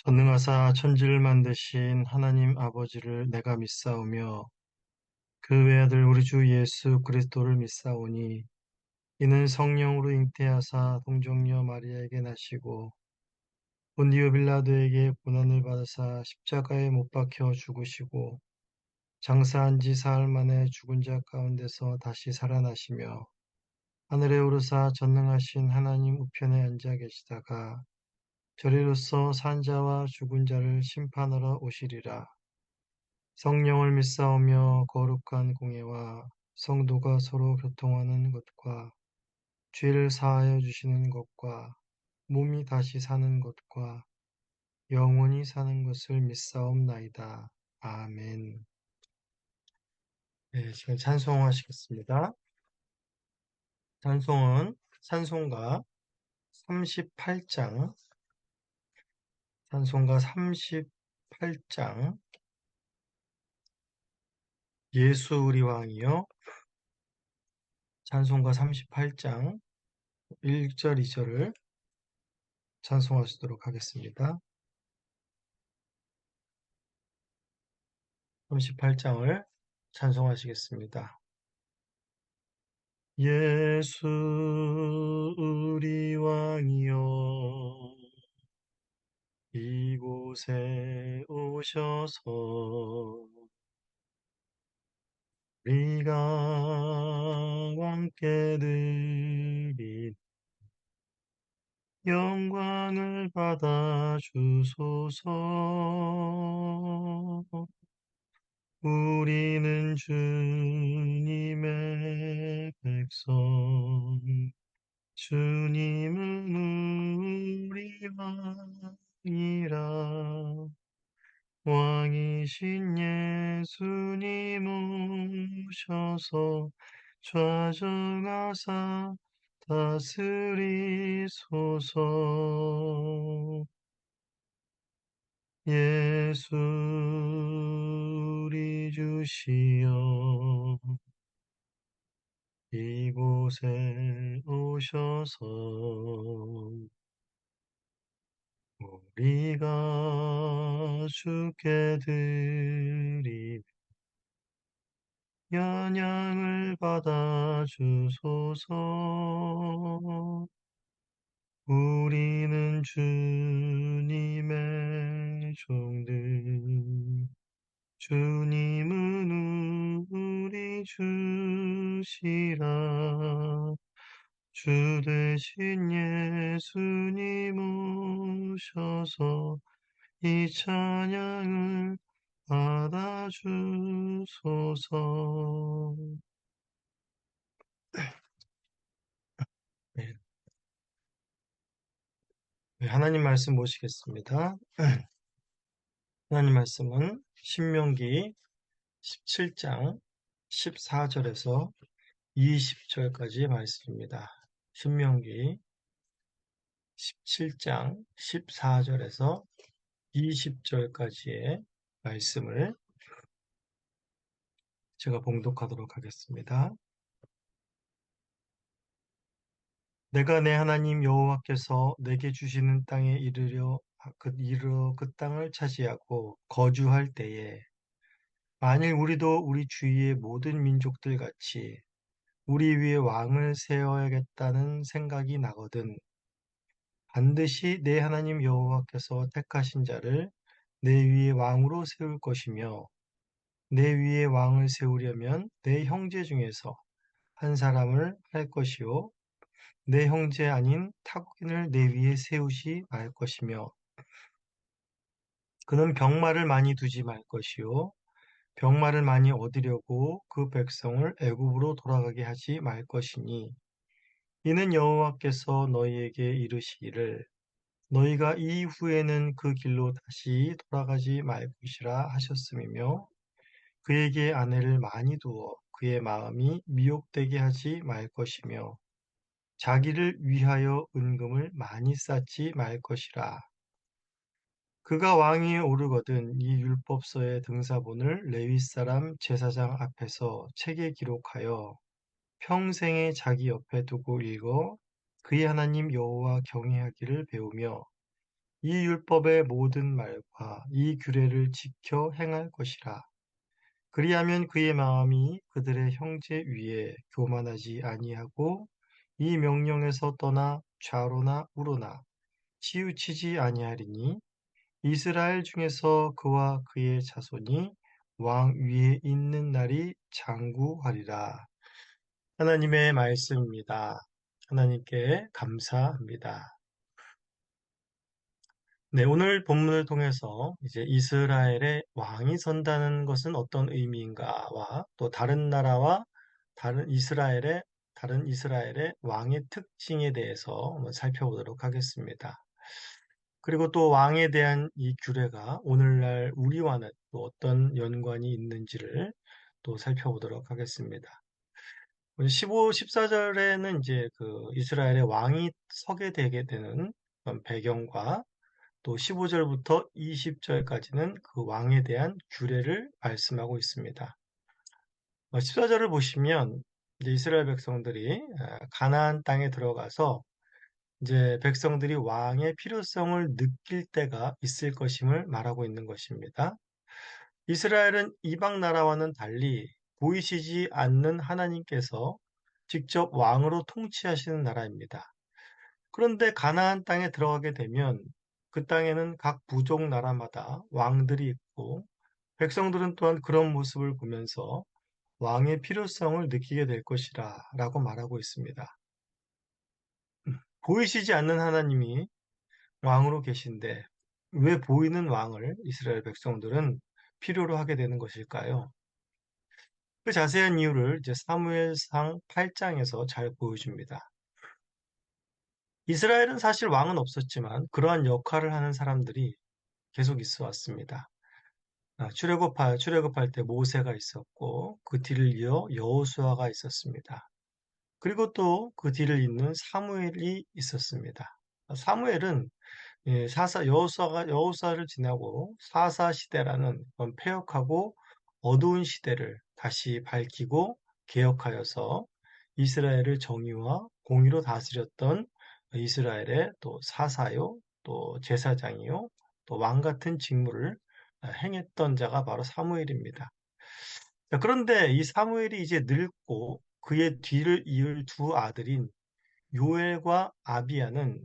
전능하사 천지를 만드신 하나님 아버지를 내가 믿사오며 그 외아들 우리 주 예수 그리스도를 믿사오니 이는 성령으로 잉태하사 동정녀 마리아에게 나시고 본디오 빌라도에게 고난을 받으사 십자가에 못 박혀 죽으시고 장사한 지 사흘 만에 죽은 자 가운데서 다시 살아나시며 하늘에 오르사 전능하신 하나님 우편에 앉아 계시다가 저리로서 산 자와 죽은 자를 심판하러 오시리라. 성령을 믿사오며 거룩한 공예와 성도가 서로 교통하는 것과 죄를 사하여 주시는 것과 몸이 다시 사는 것과 영원히 사는 것을 믿사옵나이다. 아멘. 네, 지금 찬송하시겠습니다. 찬송은 찬송가 38장, 찬송가 38장, 예수 우리 왕이요. 찬송가 38장 1절, 2절을 찬송하시도록 하겠습니다. 38장을 찬송하시겠습니다. 예수 우리 왕이여 이곳에 오셔서 우리가 왕께 드린 영광을 받아 주소서. 우리는 주님의 백성, 주님은 우리 왕이라. 왕이신 예수님 오셔서 좌정하사 다스리소서. 예수 우리 주시여 이곳에 오셔서 우리가 주께 드린 찬양을 받아 주소서. 우리는 주님의 종들, 주님은 우리 주시라. 주 되신 예수님 오셔서 이 찬양을 받아 주소서. 네, 네, 하나님 말씀 보시겠습니다. 하나님 말씀은 신명기 17장 14절에서 20절까지의 말씀입니다. 신명기 17장 14절에서 20절까지의 말씀을 제가 봉독하도록 하겠습니다. 내가 내 하나님 여호와께서 내게 주시는 땅에 이르러 그 땅을 차지하고 거주할 때에 만일 우리도 우리 주위의 모든 민족들 같이 우리 위에 왕을 세워야겠다는 생각이 나거든 반드시 내 하나님 여호와께서 택하신 자를 내 위에 왕으로 세울 것이며 내 위에 왕을 세우려면 내 형제 중에서 한 사람을 할 것이요 내 형제 아닌 타국인을 내 위에 세우지 말 것이며 그는 병마를 많이 두지 말 것이요 병마를 많이 얻으려고 그 백성을 애굽으로 돌아가게 하지 말 것이니 이는 여호와께서 너희에게 이르시기를 너희가 이후에는 그 길로 다시 돌아가지 말 것이라 하셨음이며 그에게 아내를 많이 두어 그의 마음이 미혹되게 하지 말 것이며 자기를 위하여 은금을 많이 쌓지 말 것이라. 그가 왕위에 오르거든 이 율법서의 등사본을 레위 사람 제사장 앞에서 책에 기록하여 평생에 자기 옆에 두고 읽어 그의 하나님 여호와 경외하기를 배우며 이 율법의 모든 말과 이 규례를 지켜 행할 것이라. 그리하면 그의 마음이 그들의 형제 위에 교만하지 아니하고 이 명령에서 떠나 좌로나 우로나 치우치지 아니하리니 이스라엘 중에서 그와 그의 자손이 왕 위에 있는 날이 장구하리라. 하나님의 말씀입니다. 하나님께 감사합니다. 네, 오늘 본문을 통해서 이제 이스라엘의 왕이 선다는 것은 어떤 의미인가와 또 다른 나라와 다른 이스라엘의 왕의 특징에 대해서 한번 살펴보도록 하겠습니다. 그리고 또 왕에 대한 이 규례가 오늘날 우리와는 또 어떤 연관이 있는지를 또 살펴보도록 하겠습니다. 15, 14절에는 이제 그 이스라엘의 왕이 서게 되게 되는 그런 배경과 또 15절부터 20절까지는 그 왕에 대한 규례를 말씀하고 있습니다. 14절을 보시면 이제 이스라엘 백성들이 가나안 땅에 들어가서 이제 백성들이 왕의 필요성을 느낄 때가 있을 것임을 말하고 있는 것입니다. 이스라엘은 이방 나라와는 달리 보이시지 않는 하나님께서 직접 왕으로 통치하시는 나라입니다. 그런데 가나안 땅에 들어가게 되면 그 땅에는 각 부족 나라마다 왕들이 있고 백성들은 또한 그런 모습을 보면서 왕의 필요성을 느끼게 될 것이라 라고 말하고 있습니다. 보이시지 않는 하나님이 왕으로 계신데 왜 보이는 왕을 이스라엘 백성들은 필요로 하게 되는 것일까요? 그 자세한 이유를 이제 사무엘상 8장에서 잘 보여줍니다. 이스라엘은 사실 왕은 없었지만 그러한 역할을 하는 사람들이 계속 있어 왔습니다. 출애굽할 때 모세가 있었고 그 뒤를 이어 여호수아가 있었습니다. 그리고 또 그 뒤를 잇는 사무엘이 있었습니다. 사무엘은 여호수아를 지나고 사사 시대라는 그런 패역하고 어두운 시대를 다시 밝히고 개혁하여서 이스라엘을 정의와 공의로 다스렸던 이스라엘의 또 사사요, 또 제사장이요, 또 왕 같은 직무를 행했던 자가 바로 사무엘입니다. 자, 그런데 이 사무엘이 이제 늙고 그의 뒤를 이을 두 아들인 요엘과 아비야는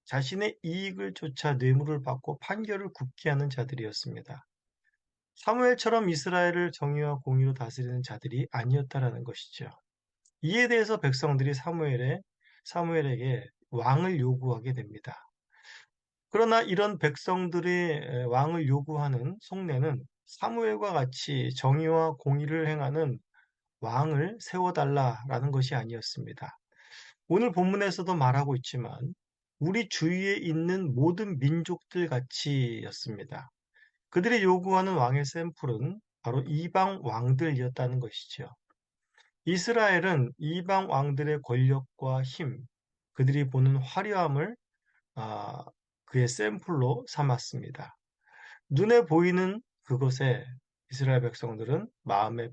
자신의 이익을 쫓아 뇌물을 받고 판결을 굽게 하는 자들이었습니다. 사무엘처럼 이스라엘을 정의와 공의로 다스리는 자들이 아니었다라는 것이죠. 이에 대해서 백성들이 사무엘에게 왕을 요구하게 됩니다. 그러나 이런 백성들의 왕을 요구하는 속내는 사무엘과 같이 정의와 공의를 행하는 왕을 세워달라라는 것이 아니었습니다. 오늘 본문에서도 말하고 있지만 우리 주위에 있는 모든 민족들 같이였습니다. 그들이 요구하는 왕의 샘플은 바로 이방 왕들이었다는 것이죠. 이스라엘은 이방 왕들의 권력과 힘, 그들이 보는 화려함을 아, 그의 샘플로 삼았습니다. 눈에 보이는 그것에 이스라엘 백성들은 마음에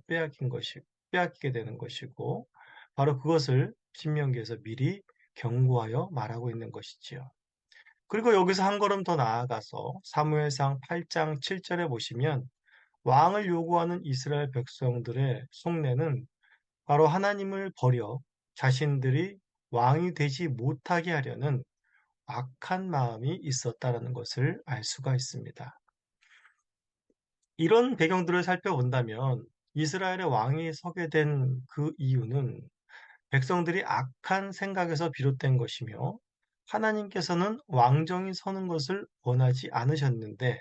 빼앗기게 되는 것이고, 바로 그것을 신명기에서 미리 경고하여 말하고 있는 것이지요. 그리고 여기서 한 걸음 더 나아가서 사무엘상 8장 7절에 보시면 왕을 요구하는 이스라엘 백성들의 속내는 바로 하나님을 버려 자신들이 왕이 되지 못하게 하려는 악한 마음이 있었다라는 것을 알 수가 있습니다. 이런 배경들을 살펴본다면 이스라엘의 왕이 서게 된 그 이유는 백성들이 악한 생각에서 비롯된 것이며 하나님께서는 왕정이 서는 것을 원하지 않으셨는데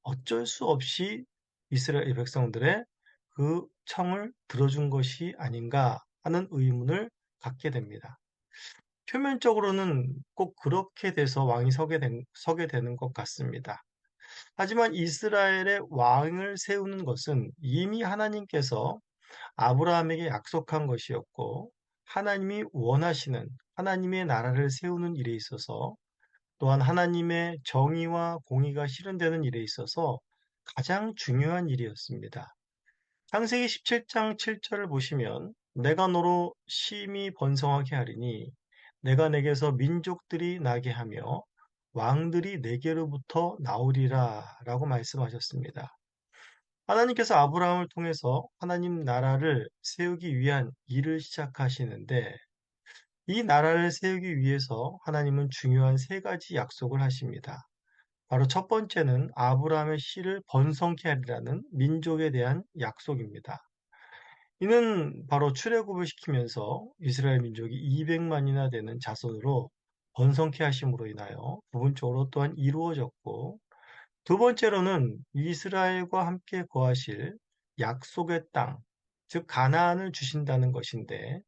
어쩔 수 없이 이스라엘 백성들의 그 청을 들어준 것이 아닌가 하는 의문을 갖게 됩니다. 표면적으로는 꼭 그렇게 돼서 왕이 서게 되는 것 같습니다. 하지만 이스라엘의 왕을 세우는 것은 이미 하나님께서 아브라함에게 약속한 것이었고, 하나님이 원하시는 하나님의 나라를 세우는 일에 있어서 또한 하나님의 정의와 공의가 실현되는 일에 있어서 가장 중요한 일이었습니다. 창세기 17장 7절을 보시면 내가 너로 심히 번성하게 하리니 내가 내게서 민족들이 나게 하며 왕들이 내게로부터 나오리라 라고 말씀하셨습니다. 하나님께서 아브라함을 통해서 하나님 나라를 세우기 위한 일을 시작하시는데 이 나라를 세우기 위해서 하나님은 중요한 세 가지 약속을 하십니다. 바로 첫 번째는 아브라함의 씨를 번성케 하리라는 민족에 대한 약속입니다. 이는 바로 출애굽을 시키면서 이스라엘 민족이 200만이나 되는 자손으로 번성케 하심으로 인하여 부분적으로 또한 이루어졌고 두 번째로는 이스라엘과 함께 거하실 약속의 땅, 즉 가나안을 주신다는 것인데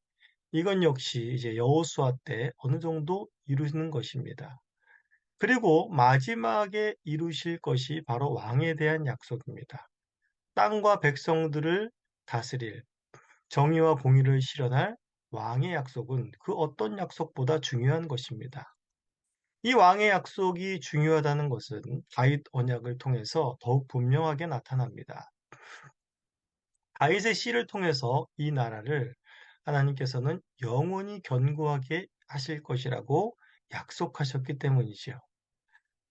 이건 역시 이제 여호수아 때 어느 정도 이루는 것입니다. 그리고 마지막에 이루실 것이 바로 왕에 대한 약속입니다. 땅과 백성들을 다스릴 정의와 공의를 실현할 왕의 약속은 그 어떤 약속보다 중요한 것입니다. 이 왕의 약속이 중요하다는 것은 다윗 언약을 통해서 더욱 분명하게 나타납니다. 다윗의 씨를 통해서 이 나라를 하나님께서는 영원히 견고하게 하실 것이라고 약속하셨기 때문이지요.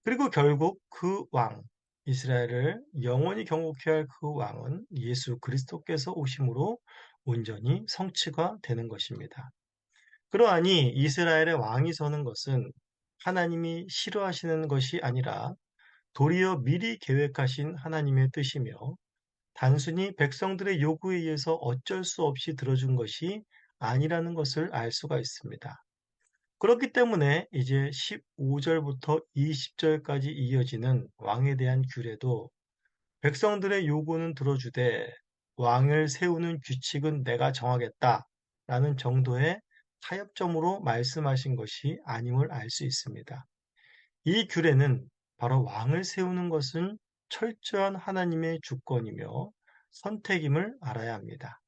그리고 결국 그 왕, 이스라엘을 영원히 경고케 할 그 왕은 예수 그리스도께서 오심으로 온전히 성취가 되는 것입니다. 그러하니 이스라엘의 왕이 서는 것은 하나님이 싫어하시는 것이 아니라 도리어 미리 계획하신 하나님의 뜻이며 단순히 백성들의 요구에 의해서 어쩔 수 없이 들어준 것이 아니라는 것을 알 수가 있습니다. 그렇기 때문에 이제 15절부터 20절까지 이어지는 왕에 대한 규례도 백성들의 요구는 들어주되 왕을 세우는 규칙은 내가 정하겠다 라는 정도의 타협점으로 말씀하신 것이 아님을 알 수 있습니다. 이 규례는 바로 왕을 세우는 것은 철저한 하나님의 주권이며 선택임을 알아야 합니다.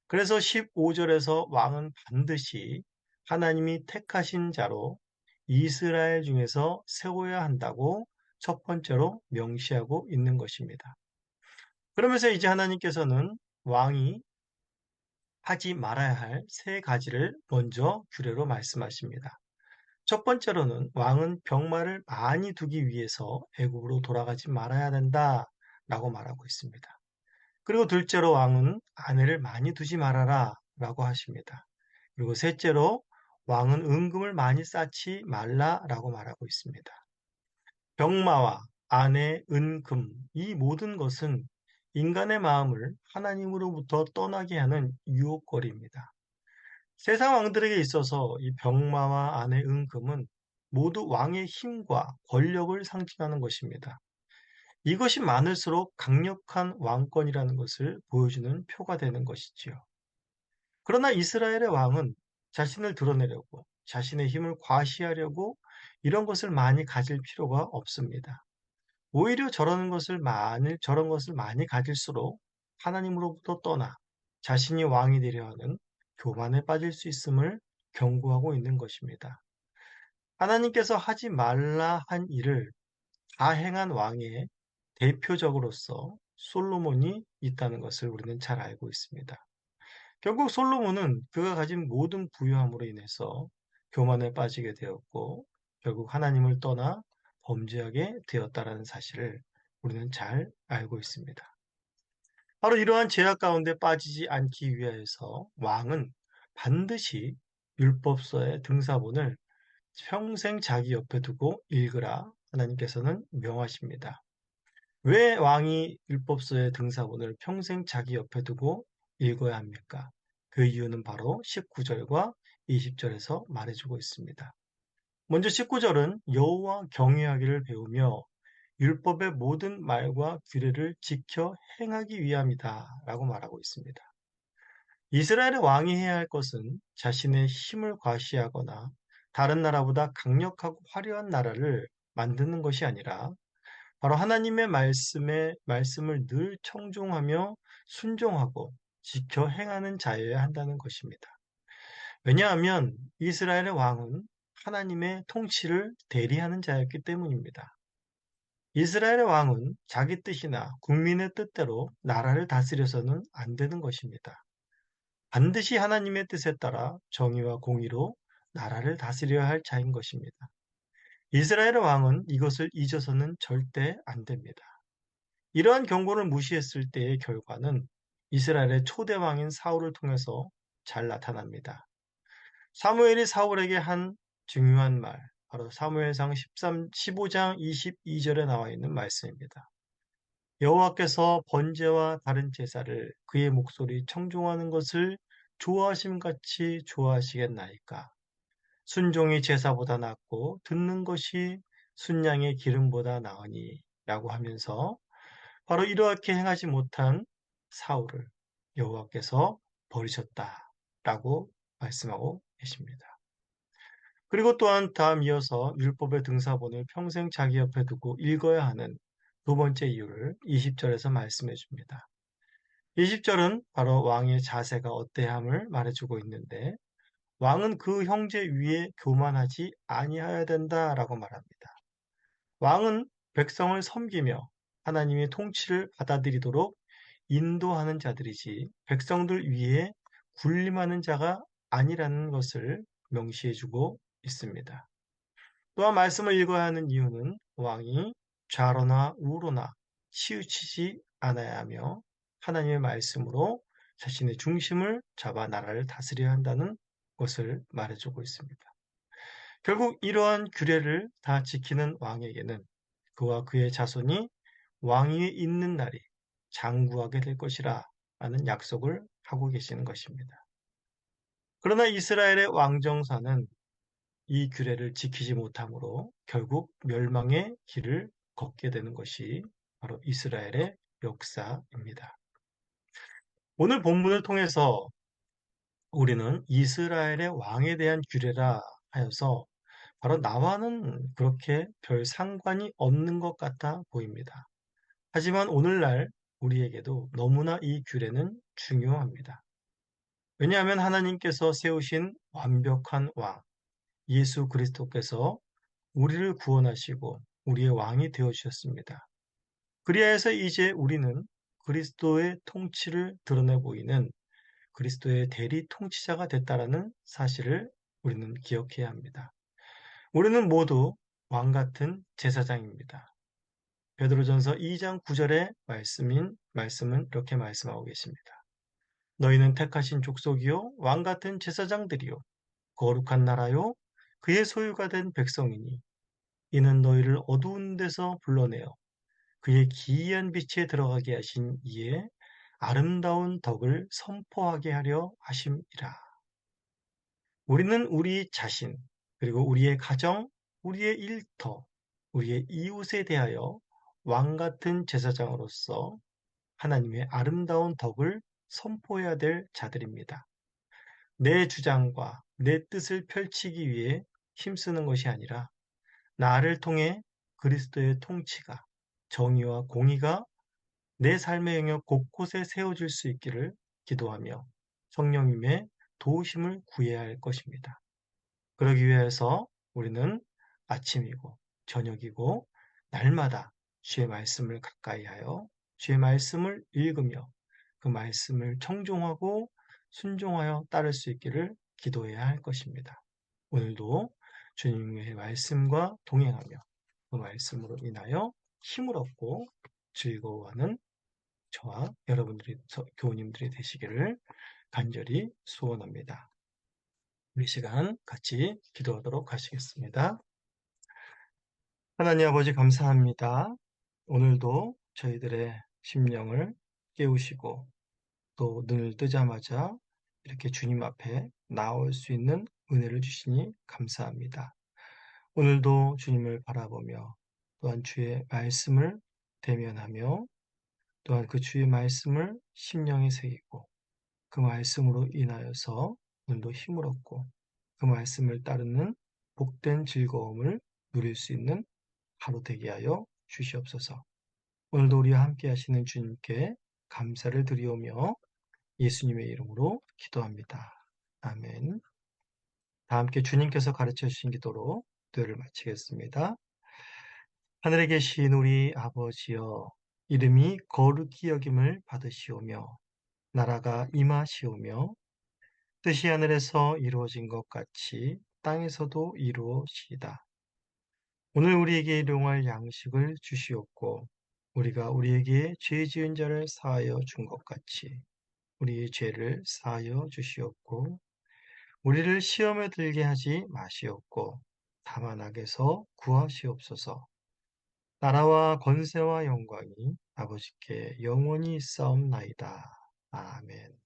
그래서 15절에서 왕은 반드시 하나님이 택하신 자로 이스라엘 중에서 세워야 한다고 첫 번째로 명시하고 있는 것입니다. 그러면서 이제 하나님께서는 왕이 하지 말아야 할 세 가지를 먼저 규례로 말씀하십니다. 첫 번째로는 왕은 병마를 많이 두기 위해서 애굽으로 돌아가지 말아야 된다라고 말하고 있습니다. 그리고 둘째로 왕은 아내를 많이 두지 말아라 라고 하십니다. 그리고 셋째로 왕은 은금을 많이 쌓지 말라라고 말하고 있습니다. 병마와 아내, 은금 이 모든 것은 인간의 마음을 하나님으로부터 떠나게 하는 유혹거리입니다. 세상 왕들에게 있어서 이 병마와 아내, 은금은 모두 왕의 힘과 권력을 상징하는 것입니다. 이것이 많을수록 강력한 왕권이라는 것을 보여주는 표가 되는 것이지요. 그러나 이스라엘의 왕은 자신을 드러내려고 자신의 힘을 과시하려고 이런 것을 많이 가질 필요가 없습니다. 오히려 저런 것을 많이 가질수록 하나님으로부터 떠나 자신이 왕이 되려 하는 교만에 빠질 수 있음을 경고하고 있는 것입니다. 하나님께서 하지 말라 한 일을 다 행한 왕의 대표적으로서 솔로몬이 있다는 것을 우리는 잘 알고 있습니다. 결국 솔로몬은 그가 가진 모든 부유함으로 인해서 교만에 빠지게 되었고 결국 하나님을 떠나 범죄하게 되었다라는 사실을 우리는 잘 알고 있습니다. 바로 이러한 죄악 가운데 빠지지 않기 위하여서 왕은 반드시 율법서의 등사본을 평생 자기 옆에 두고 읽으라 하나님께서는 명하십니다. 왜 왕이 율법서의 등사본을 평생 자기 옆에 두고 읽어야 합니까? 그 이유는 바로 19절과 20절에서 말해주고 있습니다. 먼저 19절은 여호와 경외하기를 배우며 율법의 모든 말과 규례를 지켜 행하기 위함이다 라고 말하고 있습니다. 이스라엘의 왕이 해야 할 것은 자신의 힘을 과시하거나 다른 나라보다 강력하고 화려한 나라를 만드는 것이 아니라 바로 하나님의 말씀을 늘 청종하며 순종하고 지켜 행하는 자여야 한다는 것입니다. 왜냐하면 이스라엘의 왕은 하나님의 통치를 대리하는 자였기 때문입니다. 이스라엘의 왕은 자기 뜻이나 국민의 뜻대로 나라를 다스려서는 안 되는 것입니다. 반드시 하나님의 뜻에 따라 정의와 공의로 나라를 다스려야 할 자인 것입니다. 이스라엘의 왕은 이것을 잊어서는 절대 안 됩니다. 이러한 경고를 무시했을 때의 결과는 이스라엘의 초대 왕인 사울을 통해서 잘 나타납니다. 사무엘이 사울에게 한 중요한 말, 바로 사무엘상 15장 22절에 나와 있는 말씀입니다. 여호와께서 번제와 다른 제사를 그의 목소리 청종하는 것을 좋아하심같이 좋아하시겠나이까. 순종이 제사보다 낫고 듣는 것이 순양의 기름보다 나으니 라고 하면서 바로 이렇게 행하지 못한 사울을 여호와께서 버리셨다라고 말씀하고 계십니다. 그리고 또한 다음 이어서 율법의 등사본을 평생 자기 옆에 두고 읽어야 하는 두 번째 이유를 20절에서 말씀해 줍니다. 20절은 바로 왕의 자세가 어때함을 말해주고 있는데 왕은 그 형제 위에 교만하지 아니하여야 된다라고 말합니다. 왕은 백성을 섬기며 하나님의 통치를 받아들이도록 인도하는 자들이지 백성들 위에 군림하는 자가 아니라는 것을 명시해주고 있습니다. 또한 말씀을 읽어야 하는 이유는 왕이 좌로나 우로나 치우치지 않아야 하며 하나님의 말씀으로 자신의 중심을 잡아 나라를 다스려야 한다는 것을 말해주고 있습니다. 결국 이러한 규례를 다 지키는 왕에게는 그와 그의 자손이 왕위에 있는 날이 장구하게 될 것이라 라는 약속을 하고 계시는 것입니다. 그러나 이스라엘의 왕정사는 이 규례를 지키지 못함으로 결국 멸망의 길을 걷게 되는 것이 바로 이스라엘의 역사입니다. 오늘 본문을 통해서 우리는 이스라엘의 왕에 대한 규례라 하여서 바로 나와는 그렇게 별 상관이 없는 것 같아 보입니다. 하지만 오늘날 우리에게도 너무나 이 규례는 중요합니다. 왜냐하면 하나님께서 세우신 완벽한 왕, 예수 그리스도께서 우리를 구원하시고 우리의 왕이 되어 주셨습니다. 그리하여서 이제 우리는 그리스도의 통치를 드러내 보이는 그리스도의 대리 통치자가 됐다라는 사실을 우리는 기억해야 합니다. 우리는 모두 왕 같은 제사장입니다. 베드로전서 2장 9절의 말씀은 이렇게 말씀하고 계십니다. 너희는 택하신 족속이요 왕 같은 제사장들이요 거룩한 나라요 그의 소유가 된 백성이니 이는 너희를 어두운 데서 불러내어 그의 기이한 빛에 들어가게 하신 이의 아름다운 덕을 선포하게 하려 하심이라. 우리는 우리 자신, 그리고 우리의 가정, 우리의 일터, 우리의 이웃에 대하여 왕 같은 제사장으로서 하나님의 아름다운 덕을 선포해야 될 자들입니다. 내 주장과 내 뜻을 펼치기 위해 힘쓰는 것이 아니라 나를 통해 그리스도의 통치가 정의와 공의가 내 삶의 영역 곳곳에 세워질 수 있기를 기도하며 성령님의 도우심을 구해야 할 것입니다. 그러기 위해서 우리는 아침이고 저녁이고 날마다 주의 말씀을 가까이 하여 주의 말씀을 읽으며 그 말씀을 청종하고 순종하여 따를 수 있기를 기도해야 할 것입니다. 오늘도 주님의 말씀과 동행하며 그 말씀으로 인하여 힘을 얻고 즐거워하는 저와 여러분들이 교우님들이 되시기를 간절히 소원합니다. 우리 시간 같이 기도하도록 하시겠습니다. 하나님 아버지 감사합니다. 오늘도 저희들의 심령을 깨우시고 또 눈을 뜨자마자 이렇게 주님 앞에 나올 수 있는 은혜를 주시니 감사합니다. 오늘도 주님을 바라보며 또한 주의 말씀을 대면하며 또한 그 주의 말씀을 심령에 새기고 그 말씀으로 인하여서 오늘도 힘을 얻고 그 말씀을 따르는 복된 즐거움을 누릴 수 있는 하루 되게 하여 주시옵소서. 오늘도 우리와 함께 하시는 주님께 감사를 드리오며 예수님의 이름으로 기도합니다. 아멘. 다 함께 주님께서 가르쳐 주신 기도로 기도를 마치겠습니다. 하늘에 계신 우리 아버지여, 이름이 거룩히 여김을 받으시오며 나라가 임하시오며 뜻이 하늘에서 이루어진 것 같이 땅에서도 이루어지이다. 오늘 우리에게 일용할 양식을 주시옵고 우리가 우리에게 죄 지은 자를 사하여 준 것 같이 우리의 죄를 사하여 주시옵고 우리를 시험에 들게 하지 마시옵고 다만 악에서 구하시옵소서. 나라와 권세와 영광이 아버지께 영원히 있사옵나이다. 아멘.